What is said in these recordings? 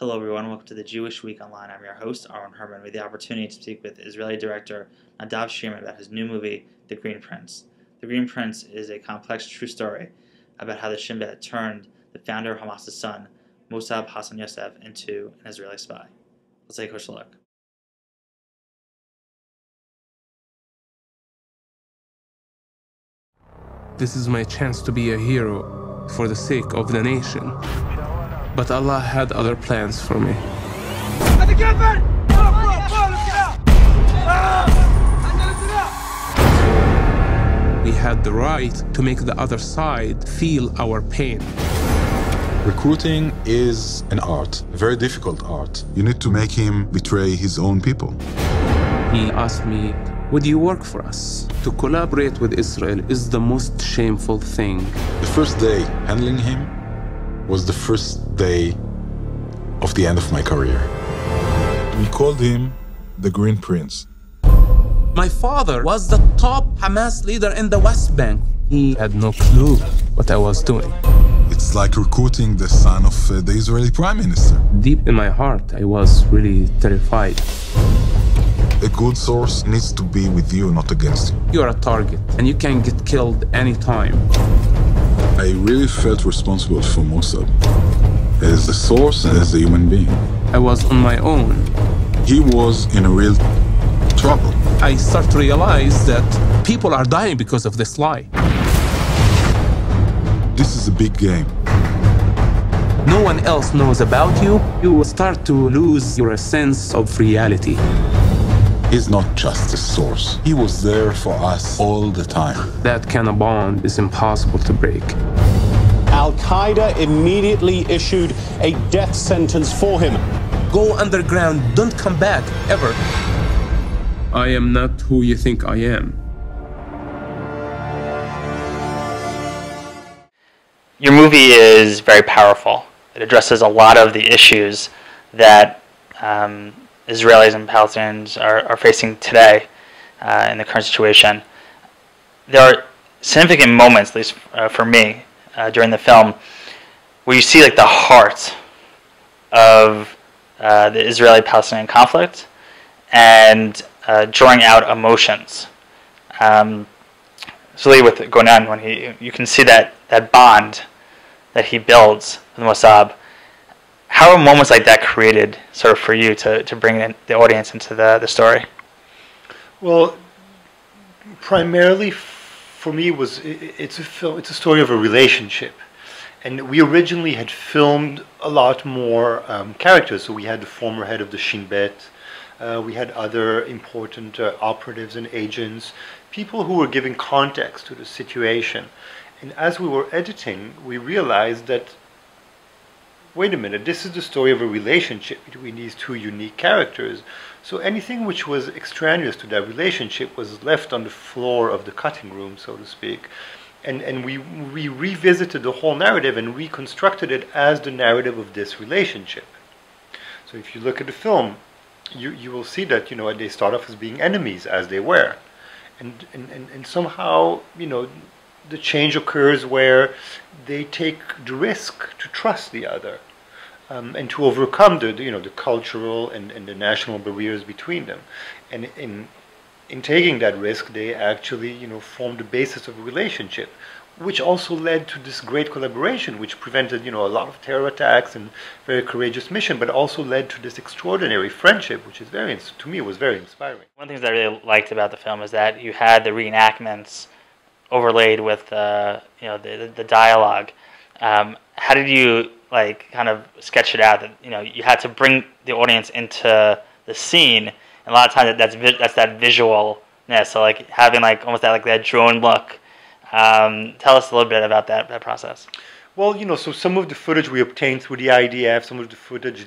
Hello everyone, welcome to the Jewish Week Online. I'm your host, Aaron Herman, with the opportunity to speak with Israeli director Nadav Schirman about his new movie, The Green Prince. The Green Prince is a complex true story about how the Shin Bet turned the founder of Hamas's son, Mossab Hassan Yosef, into an Israeli spy. Let's take a closer look. This is my chance to be a hero for the sake of the nation. But Allah had other plans for me. We had the right to make the other side feel our pain. Recruiting is an art, a very difficult art. You need to make him betray his own people. He asked me, would you work for us? To collaborate with Israel is the most shameful thing. The first day handling him was the first day of the end of my career. We called him the Green Prince. My father was the top Hamas leader in the West Bank. He had no clue what I was doing. It's like recruiting the son of the Israeli Prime Minister. Deep in my heart, I was really terrified. A good source needs to be with you, not against you. You're a target, and you can get killed anytime. I really felt responsible for Mossab, as a source and as a human being. I was on my own. He was in a real trouble. I start to realize that people are dying because of this lie. This is a big game. No one else knows about you. You will start to lose your sense of reality. He's not just a source. He was there for us all the time. That kind of bond is impossible to break. Al-Qaeda immediately issued a death sentence for him. Go underground, don't come back, ever. I am not who you think I am. Your movie is very powerful. It addresses a lot of the issues that Israelis and Palestinians are facing today in the current situation. There are significant moments, at least for me, during the film, where you see like the heart of the Israeli-Palestinian conflict and drawing out emotions. Especially with Gonan, when you can see that bond that he builds with Mossab. How are moments like that created, sort of, for you to bring in the audience into the story? Well, primarily for me it's a story of a relationship, and we originally had filmed a lot more characters. So we had the former head of the Shin Bet, we had other important operatives and agents, people who were giving context to the situation. And as we were editing, we realized that, wait a minute, this is the story of a relationship between these two unique characters. So anything which was extraneous to that relationship was left on the floor of the cutting room, so to speak. And we revisited the whole narrative and reconstructed it as the narrative of this relationship. So if you look at the film, you will see that, they start off as being enemies, as they were. And somehow, the change occurs where they take the risk to trust the other, and to overcome the cultural and the national barriers between them. And in taking that risk, they actually form the basis of a relationship, which also led to this great collaboration, which prevented a lot of terror attacks and very courageous mission, but also led to this extraordinary friendship, which is to me was very inspiring. One of the things I really liked about the film is that you had the reenactments overlaid with the dialogue. How did you kind of sketch it out? That you had to bring the audience into the scene, and a lot of times that's that visualness. So having almost that drone look. Tell us a little bit about that process. Well, so some of the footage we obtained through the IDF, some of the footage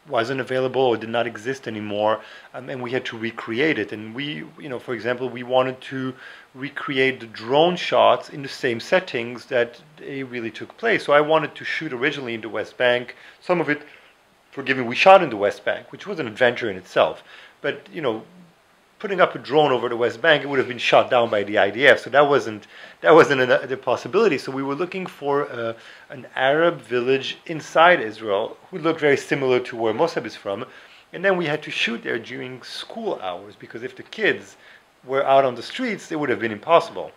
wasn't available or did not exist anymore, and we had to recreate it. And we, for example, we wanted to recreate the drone shots in the same settings that they really took place. So I wanted to shoot originally in the West Bank. Some of it, forgive me, we shot in the West Bank, which was an adventure in itself. But, putting up a drone over the West Bank, it would have been shot down by the IDF. So that wasn't a possibility. So we were looking for an Arab village inside Israel who looked very similar to where Mossab is from. And then we had to shoot there during school hours, because if the kids were out on the streets, it would have been impossible.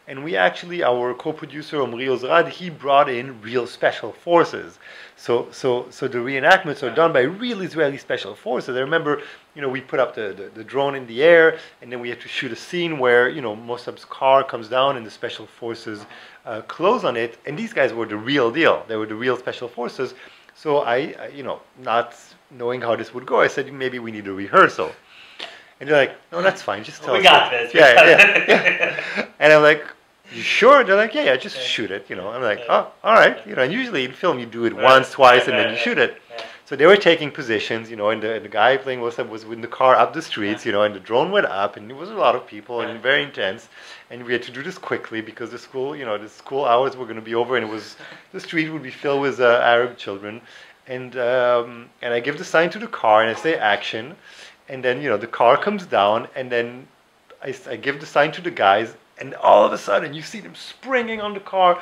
And we actually, our co-producer Omri Ozrad, he brought in real special forces. So the reenactments are done by real Israeli special forces. I remember, we put up the drone in the air, and then we had to shoot a scene where, Mossab's car comes down and the special forces close on it. And these guys were the real deal. They were the real special forces. So I not knowing how this would go, I said, maybe we need a rehearsal. And they're like, no, that's fine. Just tell us. We got this. Yeah. And I'm like, you sure? They're like, yeah, just shoot it. I'm like, oh, all right. And usually in film you do it once, twice, and then you shoot it. So they were taking positions, and the guy playing Mossab was in the car up the streets, and the drone went up, and it was a lot of people and very intense. And we had to do this quickly because the school hours were going to be over, and the street would be filled with Arab children. And I give the sign to the car, and I say action. And then, the car comes down, and then I give the sign to the guys, and all of a sudden you see them springing on the car,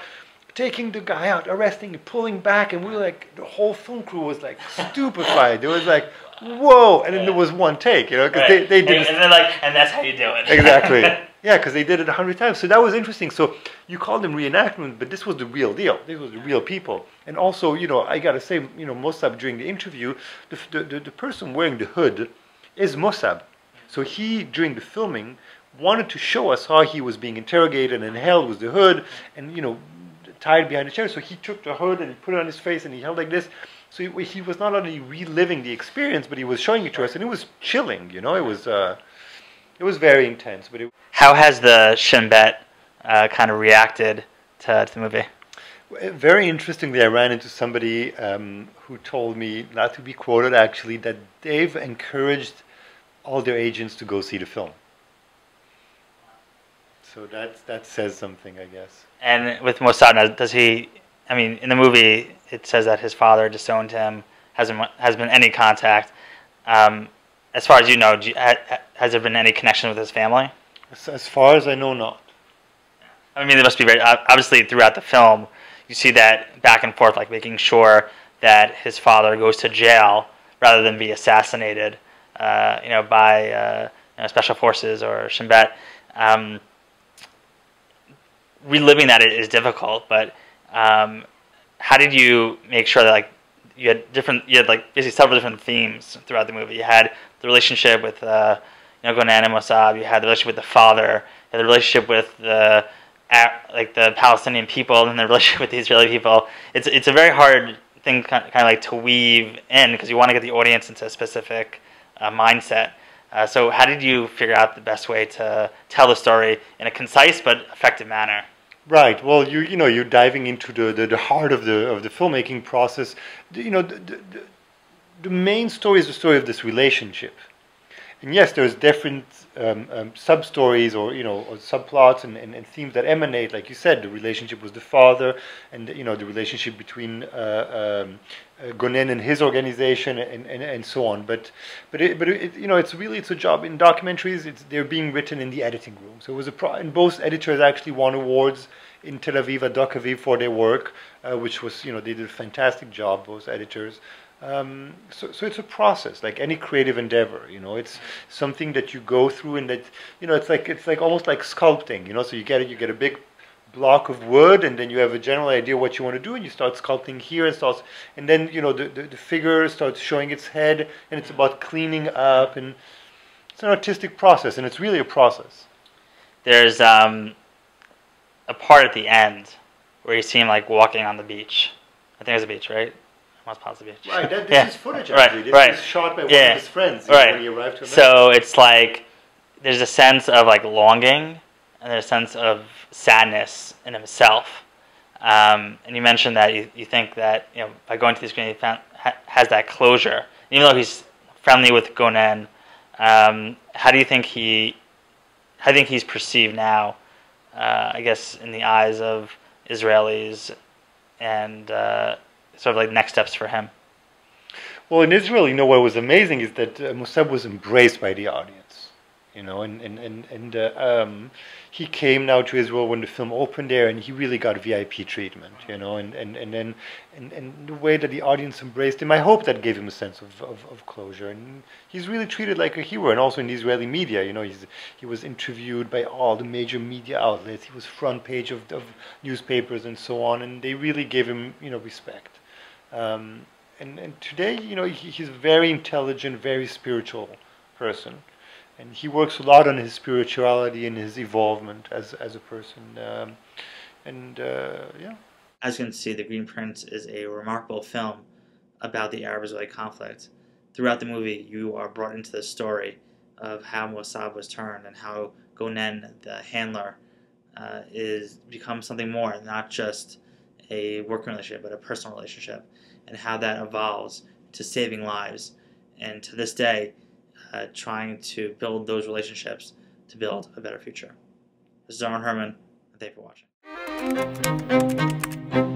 taking the guy out, arresting, pulling back, and we were like, the whole film crew was like stupefied. It was like, whoa! And then there was one take, because they did. And they're like, and that's how you do it. Exactly. Yeah, because they did it 100 times. So that was interesting. So you called them reenactment, but this was the real deal. This was the real people. And also, I got to say, Mossab during the interview, the person wearing the hood is Mossab. So he, during the filming, wanted to show us how he was being interrogated and held with the hood and, tied behind the chair. So he took the hood and he put it on his face and he held like this. So he was not only reliving the experience, but he was showing it to us, and it was chilling, it was very intense. But how has the Shin Bet kind of reacted to the movie? Very interestingly, I ran into somebody who told me, not to be quoted actually, that they've encouraged all their agents to go see the film. So that says something, I guess. And with Mossad, does he? I mean, in the movie, it says that his father disowned him. Hasn't been any contact. As far as you know, has there been any connection with his family? As far as I know, not. I mean, there must be very obviously throughout the film. You see that back and forth, like making sure that his father goes to jail rather than be assassinated, by special forces or Shin Bet. Reliving that is difficult, but how did you make sure that you had basically several different themes throughout the movie? You had the relationship with Gonan and Mossab. You had the relationship with the father. You had the relationship with the Palestinian people, and the relationship with the Israeli people. It's a very hard thing kind of to weave in, because you want to get the audience into a specific mindset. So how did you figure out the best way to tell the story in a concise but effective manner? Right. Well, you're diving into the heart of the filmmaking process. The main story is the story of this relationship, and yes, there's different sub stories or subplots and themes that emanate, like you said, the relationship with the father, and the relationship between Gonen and his organization, and so on. But it's a job in documentaries. They're being written in the editing room. So it was and both editors actually won awards in Tel Aviv at Doc Aviv for their work, which was they did a fantastic job, both editors. So it's a process, like any creative endeavor. It's something that you go through, and that it's like almost like sculpting. So you get a big block of wood, and then you have a general idea what you want to do, and you start sculpting here, and then the figure starts showing its head, and it's about cleaning up, and it's an artistic process, and it's really a process. There's a part at the end where you see him walking on the beach. I think it was a beach, right? Must possibly be. Right, this is footage actually. This is shot by one of his friends when he arrived to America. So it's there's a sense of longing, and there's a sense of sadness in himself. And you mentioned that you think that by going to this community, he has that closure. Even though he's friendly with Gonen, how do you think he's perceived now? I guess in the eyes of Israelis, and sort of next steps for him. Well, in Israel, what was amazing is that Mossab was embraced by the audience. you know, and he came now to Israel when the film opened there, and he really got VIP treatment, you know, and the way that the audience embraced him, I hope that gave him a sense of closure, and he's really treated like a hero, and also in the Israeli media, you know, he was interviewed by all the major media outlets, he was front page of newspapers and so on, and they really gave him, you know, respect. And today, you know, he's a very intelligent, very spiritual person. And he works a lot on his spirituality and his evolvement as a person. Yeah. As you can see, The Green Prince is a remarkable film about the Arab-Israeli conflict. Throughout the movie, you are brought into the story of how Mossad was turned and how Gonen, the handler, is becomes something more, not just a working relationship, but a personal relationship, and how that evolves to saving lives, and to this day, trying to build those relationships to build a better future. This is Aaron Herman, and thank you for watching.